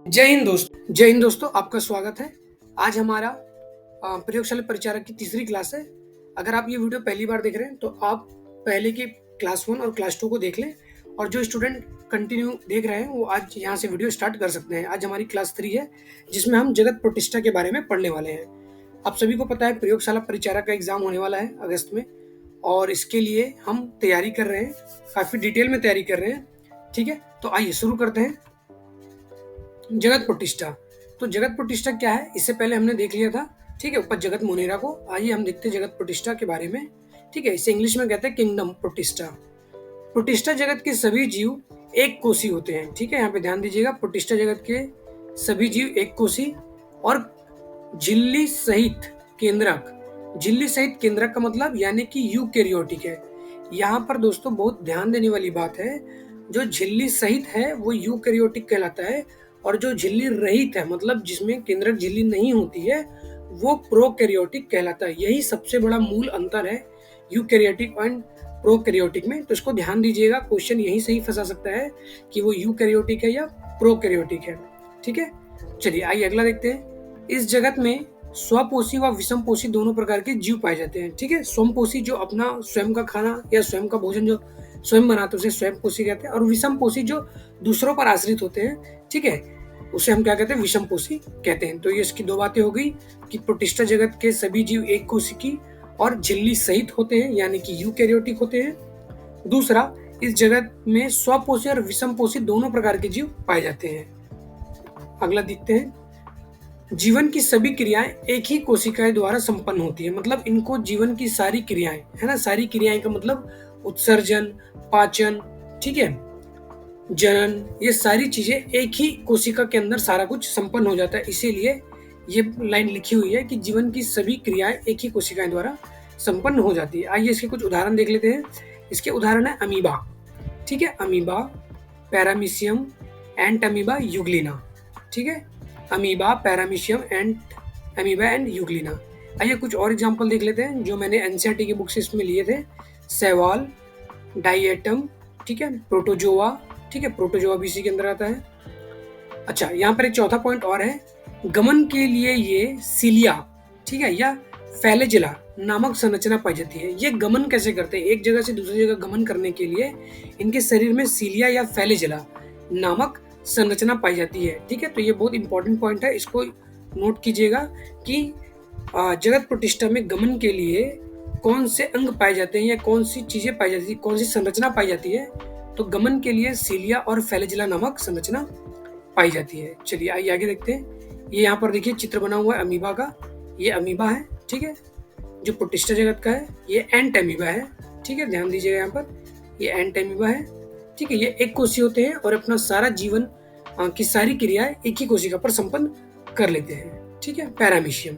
जय हिंद दोस्तों, आपका स्वागत है। आज हमारा प्रयोगशाला परिचारक की तीसरी क्लास है। अगर आप ये वीडियो पहली बार देख रहे हैं तो आप पहले की क्लास 1 और क्लास 2 को देख लें, और जो स्टूडेंट कंटिन्यू देख रहे हैं वो आज यहाँ से वीडियो स्टार्ट कर सकते हैं। आज हमारी क्लास 3 है, जिसमें हम जगत प्रतिष्ठा के बारे में पढ़ने वाले हैं। आप सभी को पता है प्रयोगशाला परिचारक का एग्जाम होने वाला है अगस्त में, और इसके लिए हम तैयारी कर रहे हैं, काफ़ी डिटेल में तैयारी कर रहे हैं। ठीक है, तो आइए शुरू करते हैं। जगत प्रतिष्ठा। तो जगत प्रतिष्ठा क्या है, इससे पहले हमने देख लिया था। ठीक है, ऊपर जगत मोनेरा को। आइए हम देखते हैं जगत प्रतिष्ठा के बारे में। ठीक है, इसे इंग्लिश में कहते हैं किंगडम प्रतिष्ठा। प्रतिष्ठा जगत के सभी जीव एक कोसी होते हैं। ठीक है, यहाँ पे ध्यान दीजिएगा, प्रतिष्ठा जगत के सभी जीव एक कोसी और झिल्ली सहित केंद्रक। झिल्ली सहित केंद्रक का मतलब यानी कि यूकैरियोटिक है। यहाँ पर दोस्तों बहुत ध्यान देने वाली बात है, जो झिल्ली सहित है वो यूकैरियोटिक कहलाता है, और जो झिल्ली रहित है मतलब जिसमें केंद्रक झिल्ली नहीं होती है वो प्रोकैरियोटिक कहलाता है। यही सबसे बड़ा मूल अंतर है यूकैरियोटिक एंड प्रोकैरियोटिक में। तो इसको ध्यान दीजिएगा, क्वेश्चन यही सही फंसा सकता है कि वो यूकैरियोटिक है या प्रोकैरियोटिक है। ठीक है, चलिए आइए अगला देखते हैं। इस जगत में स्वपोषी व विषमपोषी दोनों प्रकार के जीव पाए जाते हैं। ठीक है, स्वपोषी जो अपना स्वयं का खाना या स्वयं का भोजन जो स्वयं बनाते हैं उसे स्वयंपोषी कहते हैं, और विषमपोषी जो दूसरों पर आश्रित होते हैं, ठीक है, उसे हम क्या कहते हैं, विषमपोषी कहते हैं। तो ये इसकी दो बातें हो गई कि प्रतिष्ठा जगत के सभी जीव एक कोशिकी और झिल्ली सहित होते हैं यानी कि यूकैरियोटिक होते हैं। दूसरा, इस जगत में स्वपोषी और विषमपोषी दोनों प्रकार के जीव पाए जाते हैं। अगला देखते हैं। जीवन की सभी क्रियाएं एक ही कोशिकाएं द्वारा संपन्न होती है। मतलब इनको जीवन की सारी क्रियाएं, है ना, सारी क्रियाएं का मतलब उत्सर्जन, पाचन, ठीक है, जनन, ये सारी चीजें एक ही कोशिका के अंदर सारा कुछ संपन्न हो जाता है। इसीलिए ये लाइन लिखी हुई है कि जीवन की सभी क्रियाएं एक ही कोशिकाएं द्वारा संपन्न हो जाती है। आइए इसके कुछ उदाहरण देख लेते हैं। इसके उदाहरण है अमीबा। ठीक है, अमीबा, पैरामीशियम, एंट अमीबा, यूग्लिना। ठीक है, amoeba, paramecium, amoeba and Euglena. आइए कुछ और एग्जांपल देख लेते हैं जो मैंने एनसीईआरटी की बुक से इसमें लिए थे। सैवाल, डाइएटम, ठीक है, प्रोटोजोआ। ठीक है, प्रोटोजोआ भी इसी के अंदर आता है। अच्छा, यहाँ पर एक चौथा पॉइंट और है। गमन के लिए ये सीलिया, ठीक है, या फैलेजिला नामक संरचना पाई जाती है। ये गमन कैसे करते हैं, एक जगह से दूसरी जगह गमन करने के लिए इनके शरीर में सीलिया या फैलेजिला नामक संरचना पाई जाती है। ठीक है, तो ये बहुत इंपॉर्टेंट पॉइंट है, इसको नोट कीजिएगा कि जगत प्रतिष्ठा में गमन के लिए कौन से अंग पाए जाते हैं या कौन सी चीजें पाई जाती है, कौन सी संरचना पाई जाती है। तो गमन के लिए सीलिया और फैलेजिला नामक संरचना पाई जाती है। चलिए आइए आगे देखते हैं। ये यहाँ पर देखिए चित्र बना हुआ है अमीबा का। ये अमीबा है, ठीक है, जो प्रतिष्ठा जगत का है। ये एंट अमीबा है। ठीक है, ध्यान दीजिएगा यहाँ पर, ये एंट अमीबा है। ठीक है, ये एक कोशी होते हैं और अपना सारा जीवन की सारी क्रियाएं एक ही कोशिका पर संपन्न कर लेते हैं। ठीक है, पैरामीशियम।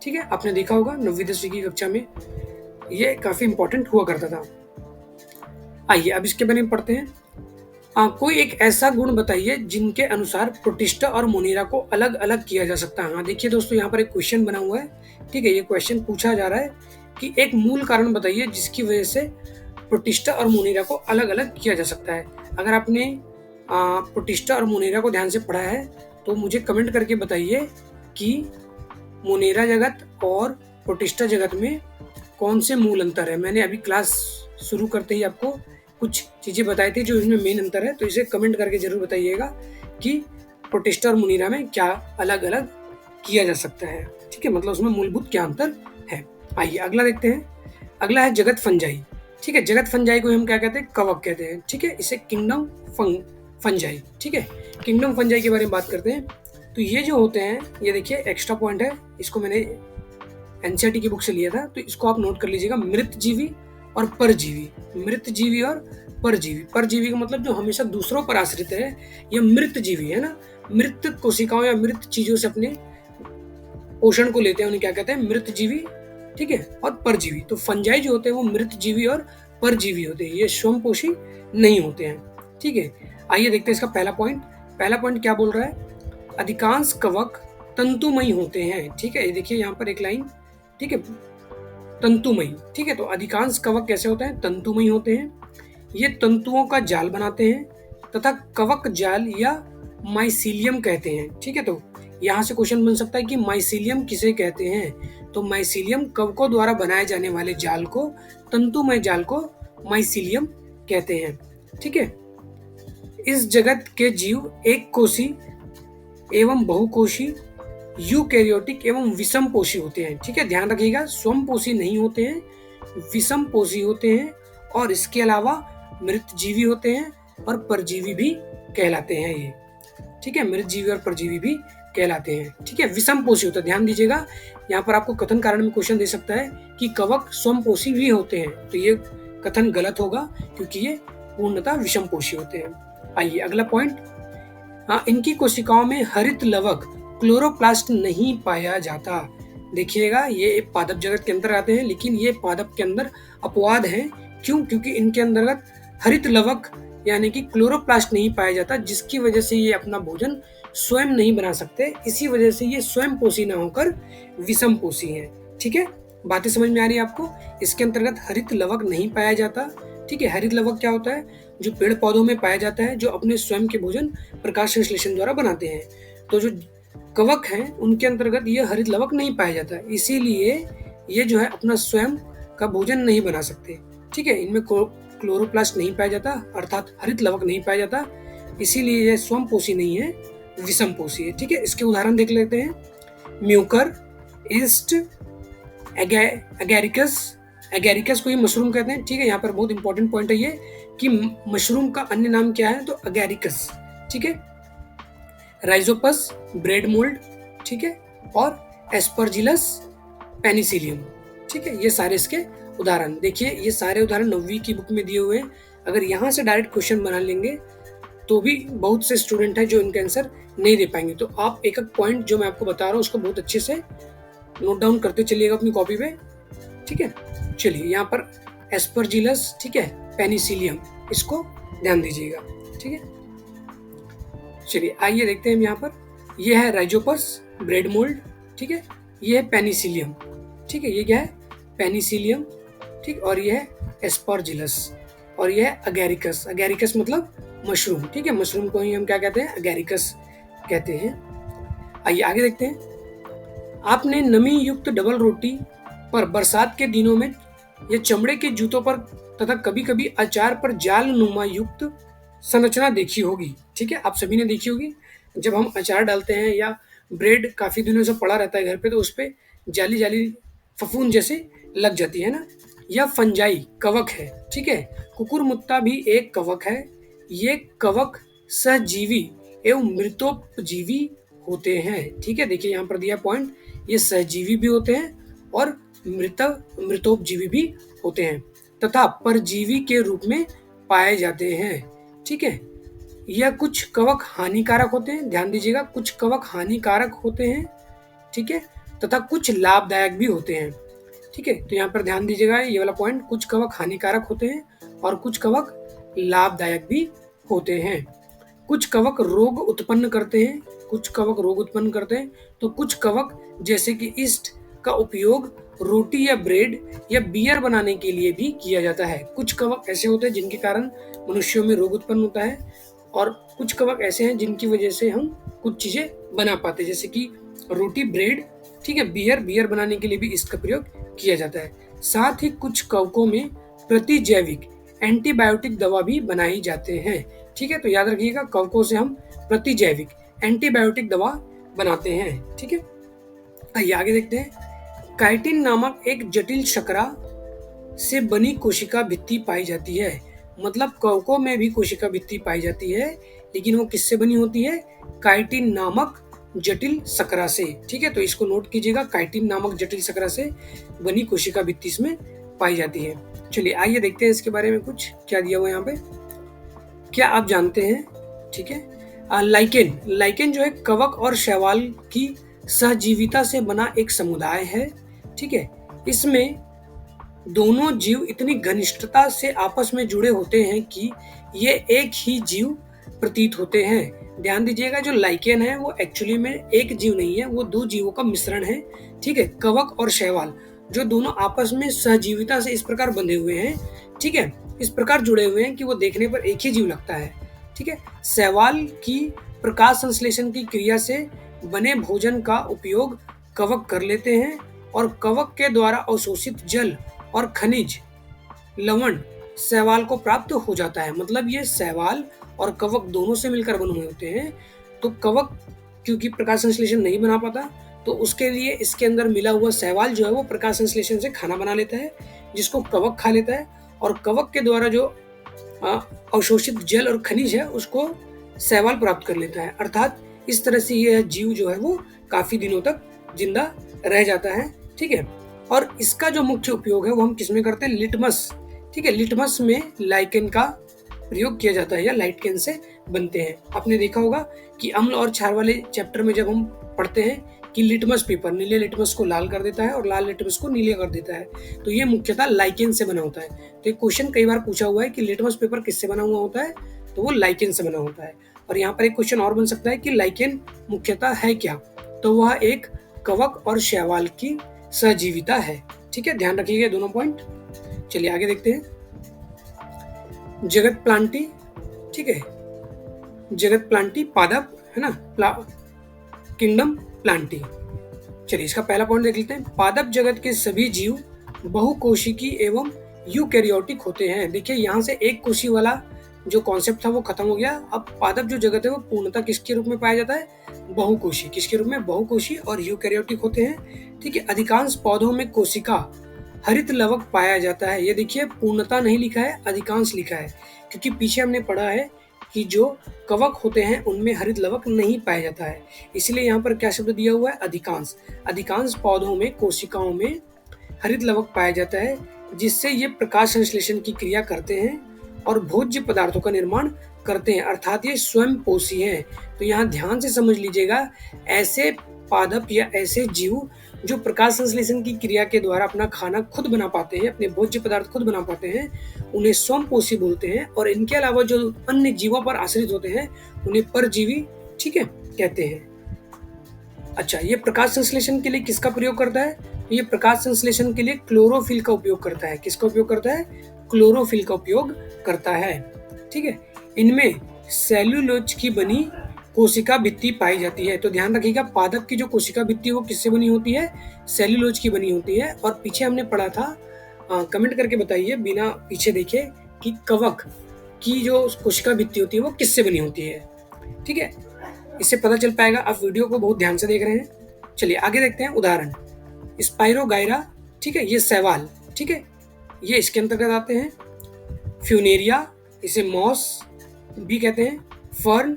ठीक है, आपने देखा होगा 9वीं 10वीं की कक्षा में ये काफी इंपॉर्टेंट हुआ करता था। आइए अब इसके बारे में पढ़ते हैं। कोई एक ऐसा गुण बताइए जिनके अनुसार प्रतिष्ठा और मोनेरा को अलग अलग किया जा सकता है। हाँ देखिए दोस्तों, यहाँ पर एक क्वेश्चन बना हुआ है। ठीक है, ये क्वेश्चन पूछा जा रहा है कि एक मूल कारण बताइए जिसकी वजह से प्रतिष्ठा और मोनेरा को अलग अलग किया जा सकता है। अगर आपने प्रतिष्ठा और मोनेरा को ध्यान से पढ़ा है तो मुझे कमेंट करके बताइए कि मोनेरा जगत और प्रतिष्ठा जगत में कौन से मूल अंतर है। मैंने अभी क्लास शुरू करते ही आपको कुछ चीजें बताई थी जो इसमें मेन अंतर है, तो इसे कमेंट करके जरूर बताइएगा कि प्रतिष्ठा और मोनेरा में क्या अलग अलग किया जा सकता है। ठीक है, मतलब उसमें मूलभूत क्या अंतर है। आइए अगला देखते हैं। अगला है जगत फंजाई। ठीक है, जगत फंजाई को हम क्या कहते हैं, कवक कहते हैं। ठीक है, इसे किंगडम फंजाई। ठीक है, किंगडम फंजाई के बारे में बात करते हैं। तो ये जो होते हैं, ये देखिए एक्स्ट्रा पॉइंट है, इसको मैंने एनसीईआरटी की बुक से लिया था, तो इसको आप नोट कर लीजिएगा। मृतजीवी और परजीवी। मृतजीवी और परजीवी। परजीवी का मतलब जो हमेशा दूसरों पर आश्रित है, ये मृतजीवी है ना, मृत कोशिकाओं या मृत चीजों से अपने पोषण को लेते हैं, उन्हें क्या कहते हैं, मृतजीवी। ठीक है, और परजीवी। तो फंजाई जो होते हैं वो मृतजीवी और परजीवी होते हैं, ये स्वयंपोषी नहीं होते हैं। ठीक है, आइए देखते हैं इसका पहला पॉइंट। पहला पॉइंट क्या बोल रहा है, अधिकांश कवक तंतुमयी होते हैं। ठीक है, ये देखिए यहाँ पर एक लाइन, ठीक है, तंतुमयी। ठीक है, तो अधिकांश कवक कैसे होते हैं, तंतुमयी होते हैं। ये तंतुओं का जाल बनाते हैं तथा कवक जाल या माइसीलियम कहते हैं। ठीक है, तो यहाँ से क्वेश्चन बन सकता है कि माइसीलियम किसे कहते हैं। तो माइसीलियम कवकों द्वारा बनाए जाने वाले जाल को, तंतुमय जाल को माइसीलियम कहते हैं। ठीक है, इस जगत के जीव एक कोशी एवं बहुकोशी, यूकैरियोटिक एवं विषमपोषी होते हैं। ठीक है, ध्यान रखिएगा, स्वयंपोषी नहीं होते हैं, विषमपोषी होते हैं, और इसके अलावा मृतजीवी होते हैं और परजीवी भी कहलाते हैं ये। ठीक है, मृतजीवी और परजीवी भी कहलाते हैं। ठीक है, विषमपोषी होता है, ध्यान दीजिएगा, यहाँ पर आपको कथन कारण में क्वेश्चन दे सकता है कि कवक स्वयंपोषी भी होते हैं, तो ये कथन गलत होगा क्योंकि ये पूर्णतः विषमपोषी होते हैं। आइए अगला पॉइंट, हाँ, इनकी कोशिकाओं में हरित लवक क्लोरोप्लास्ट नहीं पाया जाता। देखिएगा, ये पादप जगत के अंदर आते हैं, लेकिन ये पादप के अंदर अपवाद हैं। क्यों? क्योंकि इनके अंतर्गत हरित लवक यानी कि क्लोरोप्लास्ट नहीं पाया जाता, जिसकी वजह से ये अपना भोजन स्वयं नहीं बना सकते। इसी वजह से ये स्वयं पोषी ना होकर विषम पोषी हैं। ठीक है, बातें समझ में आ रही है आपको? इसके अंतर्गत हरित लवक नहीं पाया जाता। ठीक है, हरित लवक क्या होता है? जो पेड़ पौधों में पाया जाता है, जो अपने स्वयं के भोजन प्रकाश संश्लेषण द्वारा बनाते हैं। तो जो कवक हैं उनके अंतर्गत ये हरित लवक नहीं पाया जाता, इसीलिए ये जो है अपना स्वयं का भोजन नहीं बना सकते। ठीक है, इनमें क्लोरोप्लास्ट नहीं पाया जाता, अर्थात हरित लवक नहीं पाया जाता, इसीलिए यह स्वयं पोषी नहीं है, विषम पोषी है। ठीक है, इसके उदाहरण देख लेते हैं। Mucor, east, agaricus. एगेरिकस को ये मशरूम कहते हैं। ठीक है, यहाँ पर बहुत इंपॉर्टेंट पॉइंट है ये कि मशरूम का अन्य नाम क्या है, तो एगेरिकस। ठीक है, राइजोपस, ब्रेड मोल्ड। ठीक है, और एस्परजिलस, पेनिसिलियम। ठीक है, ये सारे इसके उदाहरण। देखिए, ये सारे उदाहरण 9वीं की बुक में दिए हुए हैं। अगर यहाँ से डायरेक्ट क्वेश्चन बना लेंगे तो भी बहुत से स्टूडेंट हैं जो इनका आंसर नहीं दे पाएंगे। तो आप एक एक पॉइंट जो मैं आपको बता रहा हूँ उसको बहुत अच्छे से नोट डाउन करते चलिएगा अपनी कॉपी पे। ठीक है, चलिए यहाँ पर एस्परजिलस, ठीक है, पेनिसिलियम, इसको ध्यान दीजिएगा। ठीक है, चलिए आइए देखते हैं हम यहाँ पर। ये है राइजोपस, ब्रेड मोल्ड। ठीक है, ये है पेनिसिलियम। ठीक है, ये क्या है? पेनिसिलियम। ठीक, और ये है एस्परजिलस, और ये है अगेरिकस। अगेरिकस मतलब मशरूम। ठीक है, मशरूम को ही हम क्या कहते हैं? अगेरिकस कहते हैं। आइए आगे देखते हैं। आपने नमी युक्त डबल रोटी पर बरसात के दिनों में या चमड़े के जूतों पर तथा कभी कभी अचार पर जाल नुमा युक्त संरचना देखी होगी। ठीक है, आप सभी ने देखी होगी। जब हम अचार डालते हैं या ब्रेड काफी दिनों से पड़ा रहता है घर पे, तो उस पे जाली जाली फफूंद जैसे लग जाती है ना। यह फंजाई कवक है। ठीक है, कुकुरमुत्ता भी एक कवक है। ये कवक सहजीवी एवं मृतोपजीवी होते हैं। ठीक है, देखिए यहाँ पर दिया पॉइंट, ये सहजीवी भी होते हैं और मृतोपजीवी भी होते हैं तथा परजीवी के रूप में पाए जाते हैं। ठीक है, यह कुछ कवक हानिकारक होते हैं, ध्यान दीजिएगा, कुछ कवक हानिकारक होते हैं। ठीक है, तथा कुछ लाभदायक भी होते हैं। ठीक है, तो यहाँ पर ध्यान दीजिएगा, ये वाला पॉइंट, कुछ कवक हानिकारक होते हैं और कुछ कवक लाभदायक भी होते हैं। कुछ कवक रोग उत्पन्न करते हैं, कुछ कवक रोग उत्पन्न करते हैं। तो कुछ कवक जैसे कि ईस्ट का उपयोग रोटी या ब्रेड या बियर बनाने के लिए भी किया जाता है। कुछ कवक ऐसे होते हैं जिनके कारण मनुष्यों में रोग उत्पन्न होता है, और कुछ कवक ऐसे हैं जिनकी वजह से हम कुछ चीजें बना पाते हैं, जैसे कि रोटी, ब्रेड। ठीक है, बियर बनाने के लिए भी इसका प्रयोग किया जाता है। साथ ही कुछ कवकों में प्रतिजैविक एंटीबायोटिक दवा भी बनाई जाते हैं। ठीक है, तो याद रखिएगा, कवकों से हम प्रतिजैविक एंटीबायोटिक दवा बनाते हैं। ठीक है, आइए आगे देखते हैं। काइटिन नामक एक जटिल शर्करा से बनी कोशिका भित्ति पाई जाती है। मतलब कवकों में भी कोशिका भित्ति पाई जाती है, लेकिन वो किससे बनी होती है? काइटिन नामक जटिल शर्करा से। ठीक है, तो इसको नोट कीजिएगा, काइटिन नामक जटिल शर्करा से बनी कोशिका भित्ति इसमें पाई जाती है। चलिए आइए देखते हैं इसके बारे में कुछ क्या दिया हुआ यहाँ पे। क्या आप जानते हैं? ठीक है, लाइकेन जो है कवक और शैवाल की सहजीविता से बना एक समुदाय है। ठीक है, इसमें दोनों जीव इतनी घनिष्ठता से आपस में जुड़े होते हैं कि ये एक ही जीव प्रतीत होते हैं। ध्यान दीजिएगा, जो लाइकेन है वो एक्चुअली में एक जीव नहीं है, वो दो जीवों का मिश्रण है। ठीक है, कवक और शैवाल जो दोनों आपस में सहजीविता से इस प्रकार बंधे हुए हैं, ठीक है, इस प्रकार जुड़े हुए हैं कि वो देखने पर एक ही जीव लगता है। ठीक है, शैवाल की प्रकाश संश्लेषण की क्रिया से बने भोजन का उपयोग कवक कर लेते हैं और कवक के द्वारा अवशोषित जल और खनिज लवण शैवाल को प्राप्त हो जाता है। मतलब ये शैवाल और कवक दोनों से मिलकर बने हुए होते हैं। तो कवक क्योंकि प्रकाश संश्लेषण नहीं बना पाता, तो उसके लिए इसके अंदर मिला हुआ शैवाल जो है वो प्रकाश संश्लेषण से खाना बना लेता है, जिसको कवक खा लेता है और कवक के द्वारा जो अवशोषित जल और खनिज है उसको शैवाल प्राप्त कर लेता है। अर्थात इस तरह से यह जीव जो है वो काफी दिनों तक जिंदा रह जाता है। ठीक है, और इसका जो मुख्य उपयोग है वो हम किसमें करते हैं? लिटमस। ठीक है, लिटमस में लाइकेन का प्रयोग किया जाता है या लाइकेन से बनते हैं। आपने देखा होगा कि अम्ल और क्षार वाले चैप्टर में जब हम पढ़ते हैं कि लिटमस पेपर नीले लिटमस को लाल कर देता है और लाल लिटमस को नीले कर देता है, तो ये मुख्यतः लाइकेन से बना होता है। तो एक क्वेश्चन कई बार पूछा हुआ है कि लिटमस पेपर किससे बना हुआ होता है, तो वो लाइकेन से बना होता है। और यहाँ पर एक क्वेश्चन और बन सकता है कि लाइकेन मुख्यतः है क्या, तो वह एक कवक और शैवाल की सहजीविता है। ठीक है, ध्यान रखिएगा दोनों पॉइंट। चलिए आगे देखते हैं। जगत प्लांटी। ठीक है, जगत प्लांटी पादप है ना, किंगडम प्लांटी। चलिए इसका पहला पॉइंट देख लेते हैं। पादप जगत के सभी जीव बहुकोशिकी एवं यूकैरियोटिक होते हैं। देखिए यहाँ से एक कोशी वाला जो कॉन्सेप्ट था वो खत्म हो गया। अब पादप जो जगत है वो पूर्णतः किसके रूप में पाया जाता है? बहुकोशी। किसके रूप में? बहुकोशी और यूकैरियोटिक होते हैं। ठीक है, अधिकांश पौधों में कोशिका हरित लवक पाया जाता है। ये देखिए पूर्णतः नहीं लिखा है, अधिकांश लिखा है, क्योंकि पीछे हमने पढ़ा है कि जो कवक होते हैं उनमें हरित लवक नहीं पाया जाता है, इसलिए यहाँ पर क्या शब्द दिया हुआ है? अधिकांश। अधिकांश पौधों में कोशिकाओं में हरित लवक पाया जाता है, जिससे ये प्रकाश संश्लेषण की क्रिया करते हैं और भोज्य पदार्थों का निर्माण करते हैं, अर्थात ये स्वयं पोषी हैं। तो यहाँ ध्यान से समझ लीजिएगा, ऐसे पादप या ऐसे जीव जो प्रकाश संश्लेषण की क्रिया के द्वारा अपना खाना खुद बना पाते हैं, अपने भोज्य पदार्थ खुद बना पाते हैं, उन्हें स्वयंपोषी बोलते हैं। और इनके अलावा जो अन्य जीवों पर आश्रित होते हैं उन्हें परजीवी, ठीक है, कहते हैं। अच्छा, ये प्रकाश संश्लेषण के लिए किसका प्रयोग करता है? ये प्रकाश संश्लेषण के लिए क्लोरोफिल का उपयोग करता है। किसका उपयोग करता है? क्लोरोफिल का उपयोग करता है। ठीक है, इनमें सेल्यूलोज की बनी कोशिका भित्ति पाई जाती है। तो ध्यान रखिएगा, पादप की जो कोशिका भित्ति वो किससे बनी होती है? सेल्यूलोज की बनी होती है। और पीछे हमने पढ़ा था, कमेंट करके बताइए बिना पीछे देखे, कि कवक की जो कोशिका भित्ति होती है वो किससे बनी होती है। ठीक है, इससे पता चल पाएगा। आप वीडियो को बहुत ध्यान से देख रहे हैं। चलिए आगे देखते हैं उदाहरण। स्पाइरोगाइरा, ठीक है, ये शैवाल, ठीक है, ये इसके अंतर्गत आते हैं। फ्यूनेरिया, इसे मॉस भी कहते हैं। फर्न,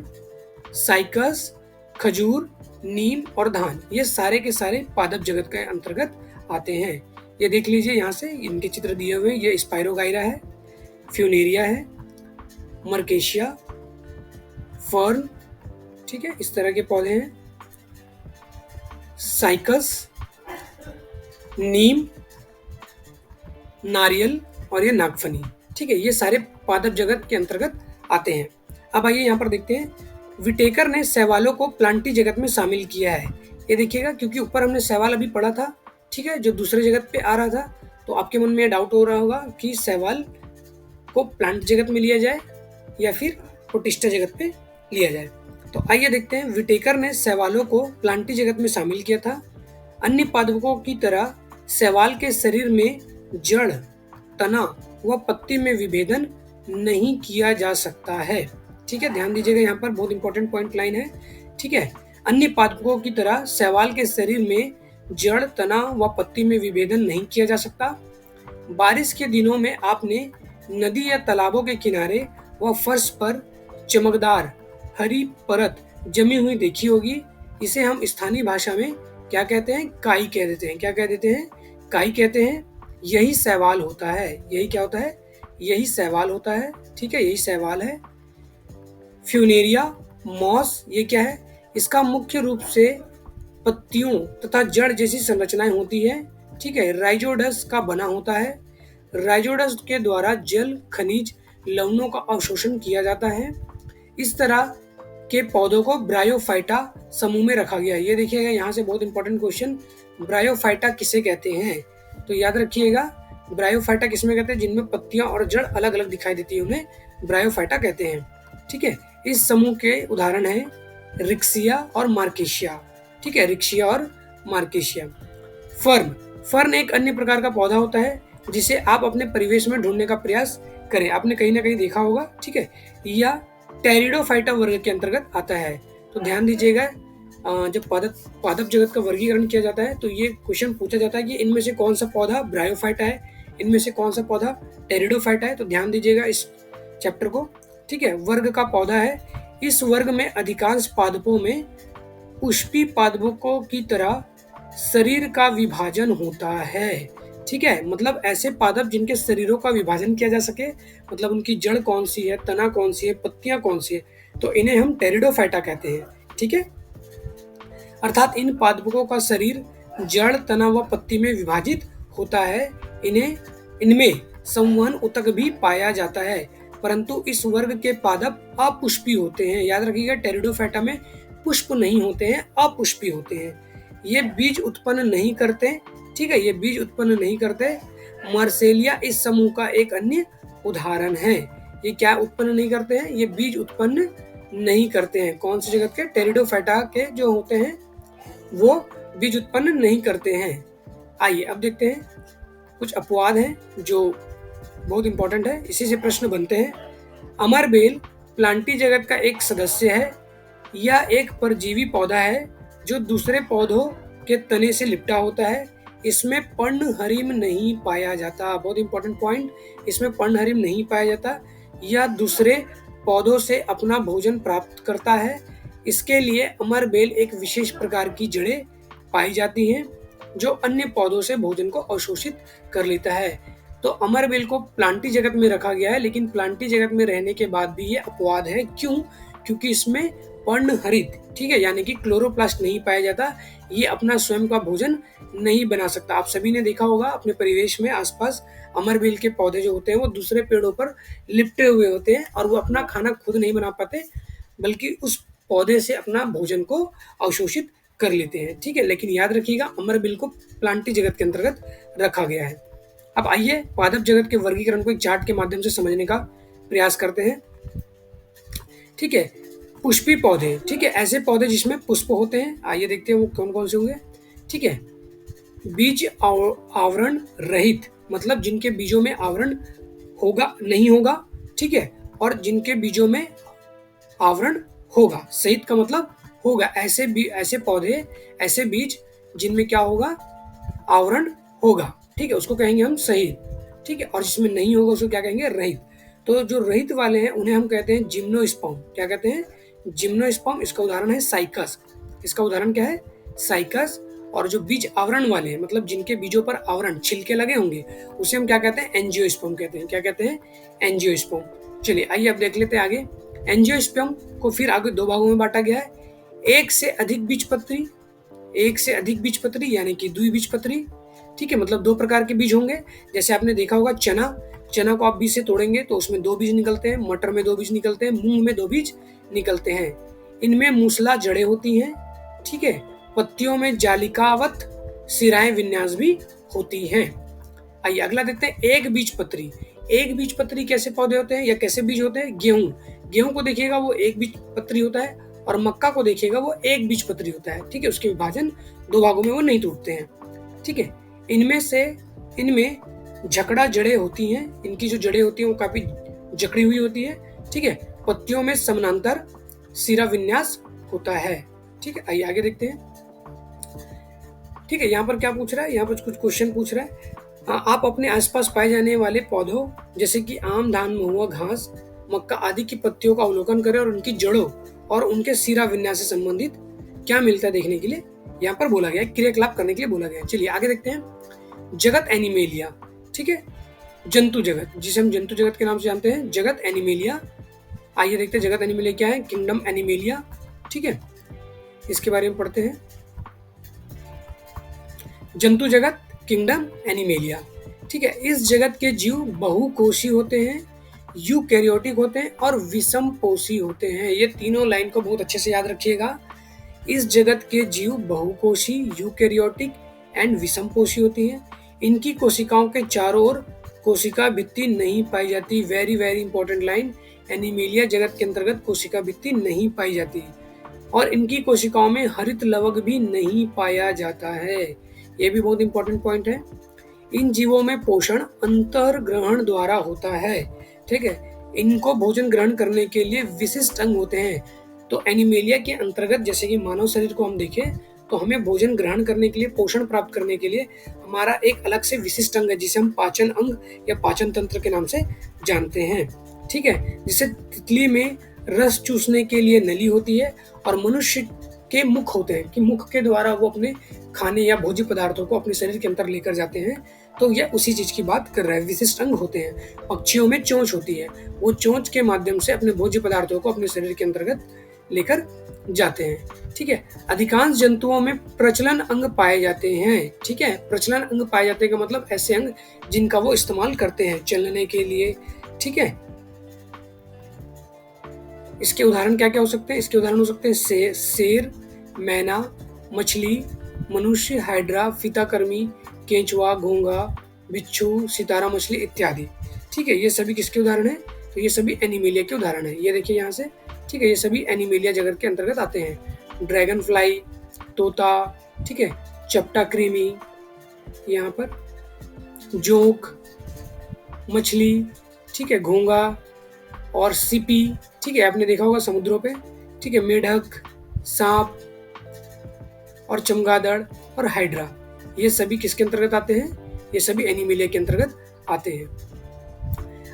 साइकस, खजूर, नीम और धान, ये सारे के सारे पादप जगत के अंतर्गत आते हैं। ये देख लीजिए, यहाँ से इनके चित्र दिए हुए हैं। ये स्पाइरोगाइरा है, फ्यूनेरिया है, मर्केशिया, फर्न, ठीक है, इस तरह के पौधे हैं। साइकस, नीम, नारियल और ये नागफनी, ठीक है, ये सारे पादप जगत के अंतर्गत आते हैं। अब आइए यहाँ पर देखते हैं, विटेकर ने शैवालों को प्लांटी जगत में शामिल किया है। ये देखिएगा, क्योंकि ऊपर हमने शैवाल अभी पढ़ा था, ठीक है, जो दूसरे जगत पे आ रहा था, तो आपके मन में डाउट हो रहा होगा कि शैवाल को प्लांट जगत में लिया जाए या फिर प्रोटिस्टा जगत पे लिया जाए। तो आइए देखते हैं, विटेकर ने शैवालों को प्लांटी जगत में शामिल किया था। अन्य पादपों की तरह शैवाल के शरीर में जड़, तना व पत्ती में विभेदन नहीं किया जा सकता है। ठीक है, ध्यान दीजिएगा, यहाँ पर बहुत इंपॉर्टेंट पॉइंट लाइन है। ठीक है, अन्य पादपों की तरह शैवाल के शरीर में जड़, तना व पत्ती में विभेदन नहीं किया जा सकता। बारिश के दिनों में आपने नदी या तालाबों के किनारे व फर्श पर चमकदार हरी परत जमी हुई देखी होगी। इसे हम स्थानीय भाषा में क्या कहते हैं? काई कह देते हैं। क्या कह देते हैं? काई कहते हैं। यही शैवाल होता है। यही क्या होता है? यही शैवाल होता है। ठीक है, यही शैवाल है। फ्यूनेरिया, मॉस, ये क्या है? इसका मुख्य रूप से पत्तियों तथा जड़ जैसी संरचनाएं होती है। ठीक है, राइजोडस का बना होता है। राइजोडस के द्वारा जल, खनिज, लवणों का अवशोषण किया जाता है। इस तरह के पौधों को ब्रायोफाइटा समूह में रखा गया है। ये देखिएगा, यहाँ से बहुत इंपॉर्टेंट क्वेश्चन, ब्रायोफाइटा किसे कहते हैं? तो याद रखिएगा, ब्रायोफाइटा किसमें कहते हैं? जिनमें पत्तियां और जड़ अलग अलग दिखाई देती है, उन्हें ब्रायोफाइटा कहते हैं। ठीक है, इस समूह के उदाहरण हैं रिक्सिया और मार्केशिया। ठीक है, रिक्सिया और मार्केशिया। फर्न, फर्न एक अन्य प्रकार का पौधा होता है जिसे आप अपने परिवेश में ढूंढने का प्रयास करें, आपने कहीं ना कहीं देखा होगा। ठीक है, या टेरिडोफाइटा वर्ग के अंतर्गत आता है। तो ध्यान दीजिएगा, जब पादप पादप जगत का वर्गीकरण किया जाता है तो ये क्वेश्चन पूछा जाता है कि इनमें से कौन सा पौधा ब्रायोफाइटा है, इनमें से कौन सा पौधा टेरिडोफाइटा है। तो ध्यान दीजिएगा इस चैप्टर को। ठीक है, वर्ग का पौधा है। इस वर्ग में अधिकांश पादपों में पुष्पी पादपों की तरह शरीर का विभाजन होता है। ठीक है, मतलब ऐसे पादप जिनके शरीरों का विभाजन किया जा सके, मतलब उनकी जड़ कौन सी है, तना कौन सी है, पत्तियां कौन सी है, तो इन्हें हम टेरिडोफाइटा कहते हैं। ठीक है, अर्थात इन पादपों का शरीर जड़, तना व पत्ती में विभाजित होता है। इनमें संवहन ऊतक भी पाया जाता है, परंतु इस वर्ग के पादप अपुष्पी होते हैं। याद रखिएगा, टेरिडोफाइटा में पुष्प नहीं होते हैं, अपुष्पी होते हैं। ये बीज उत्पन्न नहीं करते। ठीक है, ये बीज उत्पन्न नहीं करते। मर्सेलिया इस समूह का एक अन्य उदाहरण है। ये क्या उत्पन्न नहीं करते हैं? ये बीज उत्पन्न नहीं करते हैं। कौन सी जगत के? टेरिडोफाइटा के जो होते हैं वो बीज उत्पन्न नहीं करते हैं। आइए अब देखते हैं, कुछ अपवाद हैं जो बहुत इंपॉर्टेंट है, इसी से प्रश्न बनते हैं। अमरबेल प्लांटी जगत का एक सदस्य है। यह एक परजीवी पौधा है जो दूसरे पौधों के तने से लिपटा होता है। इसमें पर्णहरिम नहीं पाया जाता। बहुत इंपॉर्टेंट पॉइंट, इसमें पर्णहरिम नहीं पाया जाता। यह दूसरे पौधों से अपना भोजन प्राप्त करता है। इसके लिए अमरबेल एक विशेष प्रकार की जड़ें पाई जाती हैं जो अन्य पौधों से भोजन को अवशोषित कर लेता है। तो अमरबेल को प्लांटी जगत में रखा गया है, लेकिन प्लांटी जगत में रहने के बाद भी ये अपवाद है। क्यों? क्योंकि इसमें पर्णहरित, ठीक है, यानी कि क्लोरोप्लास्ट नहीं पाया जाता। ये अपना स्वयं का भोजन नहीं बना सकता। आप सभी ने देखा होगा अपने परिवेश में आसपास अमरबेल के पौधे जो होते हैं वो दूसरे पेड़ों पर लिपटे हुए होते हैं और वो अपना खाना खुद नहीं बना पाते, बल्कि उस पौधे से अपना भोजन को अवशोषित कर लेते हैं। ठीक है, लेकिन याद रखिएगा अमरबेल को प्लांटी जगत के अंतर्गत रखा गया है। अब आइए पादप जगत के वर्गीकरण को एक चार्ट के माध्यम से समझने का प्रयास करते हैं। ठीक है, पुष्पी पौधे, ठीक है, ऐसे पौधे जिसमें पुष्प होते हैं। आइए देखते हैं वो कौन कौन से होंगे। ठीक है, बीज आवरण रहित, मतलब जिनके बीजों में आवरण होगा नहीं होगा। ठीक है, और जिनके बीजों में आवरण होगा। सहित का मतलब होगा। ऐसे पौधे, ऐसे बीज जिनमें क्या होगा? आवरण होगा। ठीक है, उसको कहेंगे हम सहित। ठीक है, और जिसमें नहीं होगा उसको क्या कहेंगे? रहित। तो जो रहित वाले हैं उन्हें हम कहते हैं जिम्नोस्पर्म। क्या कहते हैं? जिम्नोस्पर्म। इसका उदाहरण है साइकस। इसका उदाहरण क्या है? साइकस। और जो बीज आवरण वाले हैं, मतलब जिनके बीजों पर आवरण, छिलके लगे होंगे, उसे हम क्या कहते हैं? एंजियोस्पर्म कहते हैं। क्या कहते हैं? एंजियोस्पर्म। चलिए आइए अब देख लेते हैं आगे। एंजियोस्पर्म को फिर आगे दो भागों में बांटा गया है। एक से अधिक बीजपत्री, एक से अधिक बीजपत्री यानी कि द्विबीजपत्री। ठीक है, मतलब दो प्रकार के बीज होंगे। जैसे आपने देखा होगा चना को आप बीज से तोड़ेंगे तो उसमें दो बीज निकलते हैं, मटर में दो बीज निकलते हैं, मूंग में दो बीज निकलते हैं। इनमें मूसला जड़ें होती हैं। ठीक है, पत्तियों में जालिकावत सिराएं विन्यास भी होती हैं। आइए अगला देखते हैं, एक बीजपत्री। एक बीजपत्री कैसे पौधे होते हैं या कैसे बीज होते हैं? गेहूं को देखिएगा वो एक बीजपत्री होता है, और मक्का को देखिएगा वो एक बीजपत्री होता है। ठीक है, उसके विभाजन दो भागों में वो नहीं टूटते हैं। ठीक है, इनमें झकड़ा जड़ें होती हैं। इनकी जो जड़ें होती हैं वो काफी जकड़ी हुई होती है। ठीक है, पत्तियों में समानांतर सिरा विन्यास होता है। ठीक है, आइए आगे देखते हैं। ठीक है, यहाँ पर क्या पूछ रहा है? यहाँ पर कुछ क्वेश्चन पूछ रहा है। आप अपने आसपास पाए जाने वाले पौधों जैसे कि आम, धान, महुआ, घास, मक्का आदि की पत्तियों का अवलोकन करें और उनकी जड़ों और उनके सिरा विन्यास से संबंधित क्या मिलता है देखने के लिए यहाँ पर बोला गया है, क्रियाकलाप करने के लिए बोला गया है। चलिए आगे देखते हैं। जगत एनिमेलिया। ठीक है, जंतु जगत, जिसे हम जंतु जगत के नाम से जानते हैं, जगत एनिमेलिया। आइए देखते हैं जगत एनिमेलिया क्या है। Kingdom animalia. ठीक है, इसके बारे में पढ़ते हैं। जंतु जगत, किंगडम एनिमेलिया। ठीक है, इस जगत के जीव बहुकोषी होते हैं, यूकैरियोटिक होते हैं और विषमपोषी होते हैं। ये तीनों लाइन को बहुत अच्छे से याद रखिएगा। इस जगत के जीव बहुकोषी, यूकैरियोटिक एंड विषमपोषी होती हैं। इनकी कोशिकाओं के चारों ओर कोशिका भित्ति नहीं पाई जाती। Very very important line. Animalia जगत के अंतर्गत कोशिका भित्ति नहीं पाई जाती। और इनकी कोशिकाओं में हरित लवक भी नहीं पाया जाता है। ये भी बहुत इंपॉर्टेंट पॉइंट है। इन जीवों में पोषण अंतर्ग्रहण द्वारा होता है, ठीक है। इनको भोजन ग्रहण करने के लिए विशिष्ट अंग होते हैं। तो एनिमेलिया के अंतर्गत जैसे कि मानव शरीर को हम देखें तो हमें भोजन ग्रहण करने के लिए, पोषण प्राप्त करने के लिए हमारा एक अलग से विशिष्ट अंग है जिसे हम पाचन अंग या पाचन तंत्र के नाम से जानते हैं, ठीक है। जिसे तितली में रस चूसने के लिए नली होती है और मनुष्य के मुख होते हैं कि मुख के द्वारा वो अपने खाने या भोज्य पदार्थों को अपने शरीर के अंदर लेकर जाते हैं। तो यह उसी चीज की बात कर रहा है, विशिष्ट अंग होते हैं। पक्षियों में चोंच होती है, वो चोंच के माध्यम से अपने भोज्य पदार्थों को अपने शरीर के अंतर्गत लेकर जाते हैं, ठीक है। अधिकांश जंतुओं में प्रचलन अंग पाए जाते हैं, ठीक है। प्रचलन अंग पाए जाते का मतलब ऐसे अंग जिनका वो इस्तेमाल करते हैं चलने के लिए, ठीक है। इसके उदाहरण क्या क्या हो सकते हैं? इसके उदाहरण हो सकते हैं शेर, मैना, मछली, मनुष्य, हाइड्रा, फीताकर्मी, केंचुआ, घोंगा, बिच्छू, सितारा मछली इत्यादि, ठीक है। ये सभी किसके उदाहरण हैं? तो ये सभी एनिमेलिया के उदाहरण हैं। ये देखिए यहाँ से, ठीक है, ये सभी एनिमेलिया जगत के अंतर्गत आते हैं। ड्रैगन फ्लाई, तोता, ठीक है, चपटा कृमि, यहाँ पर जोंक, मछली, ठीक है, घोंगा और सीपी, ठीक है, आपने देखा होगा समुद्रों पे, ठीक है, मेढक, सांप और चमगादड़ और हाइड्रा, ये सभी किसके अंतर्गत आते हैं? ये सभी एनिमेलिया के अंतर्गत आते हैं।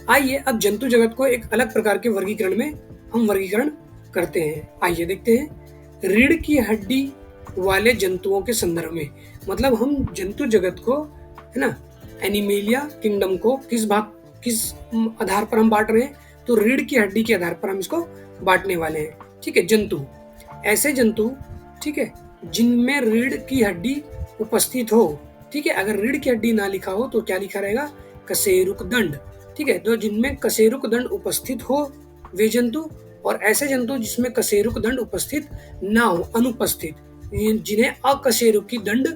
आइए अब जंतु जगत को एक अलग प्रकार के वर्गीकरण में हम वर्गीकरण करते हैं। आइए देखते हैं रीढ़ की हड्डी वाले जंतुओं के संदर्भ में, मतलब हम जंतु जगत को, है ना, एनिमेलिया किंगडम को किस आधार पर हम बांट रहे हैं? तो रीढ़ की हड्डी के आधार पर हम इसको बांटने वाले हैं, ठीक है। जंतु, ऐसे जंतु, ठीक है, जिनमें रीढ़ की हड्डी उपस्थित हो, ठीक है। अगर रीढ़ की हड्डी ना लिखा हो तो क्या लिखा रहेगा? कशेरुक दंड, ठीक है। तो जिनमें कशेरुक दंड उपस्थित हो वे जंतु, और ऐसे जंतु जिसमें कशेरुक दंड उपस्थित ना हो, अनुपस्थित, जिन्हें अकशेरुकी दंड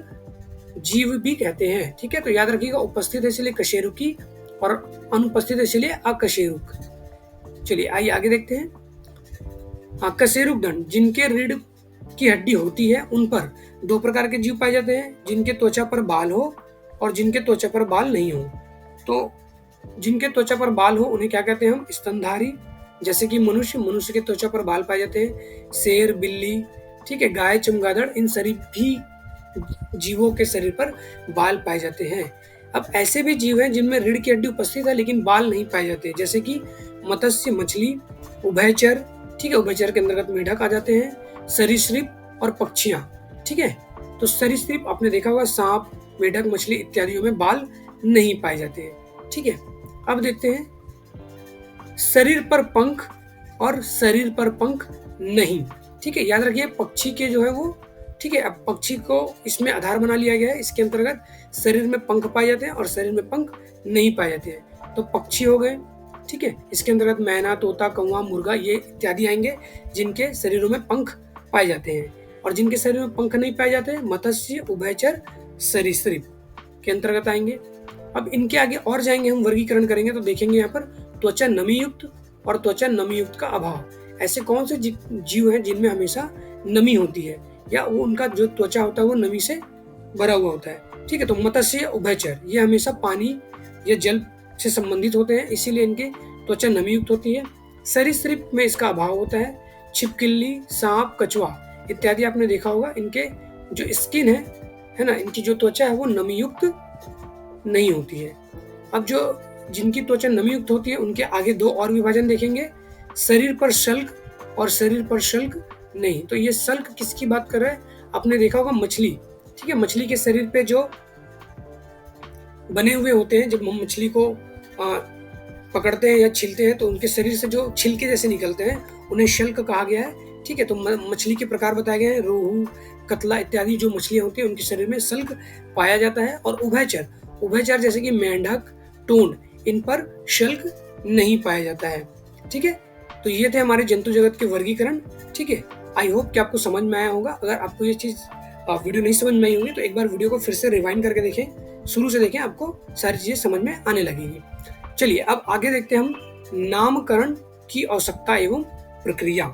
जीव भी कहते हैं, ठीक है। तो याद रखिएगा, उपस्थित है इसलिए कशेरुकी और अनुपस्थित है इसलिए अकशेरुक। चलिए आइए आगे देखते हैं। हाँ, कशेरुक दंड, जिनके रीढ़ की हड्डी होती है उन पर दो प्रकार के जीव पाए जाते हैं, जिनके त्वचा पर बाल हो और जिनके त्वचा पर बाल नहीं हो। तो जिनके त्वचा पर बाल हो उन्हें क्या कहते हैं हम? स्तनधारी, जैसे कि मनुष्य के त्वचा पर बाल पाए जाते हैं। शेर, बिल्ली, ठीक है, गाय, चमगादड़, इन सभी जीवों के शरीर पर बाल पाए जाते हैं। अब ऐसे भी जीव हैं जिनमें रीढ़ की हड्डी उपस्थित है लेकिन बाल नहीं पाए जाते, जैसे कि मत्स्य, मछली, उभयचर, ठीक है, उभयचर के अंतर्गत मेढक आ जाते हैं, सरीसृप और पक्षियां, ठीक है। तो सरीसृप आपने देखा होगा, सांप, मेढक, मछली इत्यादियों में बाल नहीं पाए जाते हैं, ठीक है। अब देखते हैं शरीर पर पंख और शरीर पर पंख नहीं, ठीक है। याद रखिए पक्षी के जो है वो, ठीक है, अब पक्षी को इसमें आधार बना लिया गया है। इसके अंतर्गत शरीर में पंख पाए जाते हैं और शरीर में पंख नहीं पाए जाते हैं। तो पक्षी हो गए, ठीक है। इसके अंतर्गत मैना, तोता, कौवा, मुर्गा ये इत्यादि आएंगे जिनके शरीरों में पंख पाए जाते हैं। और जिनके शरीर में पंख नहीं पाए जाते, मत्स्य, उभयचर, सरीसृप के अंतर्गत आएंगे। अब इनके आगे और जाएंगे, हम वर्गीकरण करेंगे तो देखेंगे यहाँ पर त्वचा नमी युक्त और त्वचा नमी युक्त का अभाव। ऐसे कौन से जीव हैं जिनमें हमेशा नमी होती है या वो उनका जो त्वचा होता है वो नमी से भरा हुआ होता है, ठीक है। तो मत्स्य, उभयचर ये हमेशा पानी या जल से संबंधित होते हैं, इसीलिए इनकी त्वचा नमी युक्त होती है। सरीसृप में इसका अभाव होता है। छिपकली, सांप, कछुआ इत्यादि आपने देखा होगा, इनके जो स्किन है ना, इनकी जो त्वचा है वो नमी युक्त नहीं होती है। अब जो जिनकी त्वचा नमी युक्त होती है उनके आगे दो और विभाजन देखेंगे, शरीर पर शल्क और शरीर पर शल्क नहीं। तो ये शल्क किसकी बात कर रहा है? आपने देखा होगा मछली, ठीक है, मछली के शरीर पे जो बने हुए होते हैं, जब हम मछली को पकड़ते हैं या छीलते हैं तो उनके शरीर से जो छिलके जैसे निकलते हैं उन्हें शल्क कहा गया है, ठीक है। तो मछली के प्रकार बताए गए हैं, रोहू, कतला इत्यादि जो मछलियां होती हैं उनके शरीर में शल्क पाया जाता है। और उभयचर जैसे कि मेंढक, टोन, इन पर शल्क नहीं पाया जाता है, ठीक है। तो ये थे हमारे जंतु जगत के वर्गीकरण, ठीक है। आई होप कि आपको समझ में आया होगा। अगर आपको ये चीज वीडियो नहीं समझ में आई होगी तो एक बार वीडियो को फिर से रिवाइंड करके देखें, शुरू से देखें, आपको सारी चीजें समझ में आने लगेगी। चलिए अब आगे देखते हैं हम नामकरण की आवश्यकता एवं प्रक्रिया।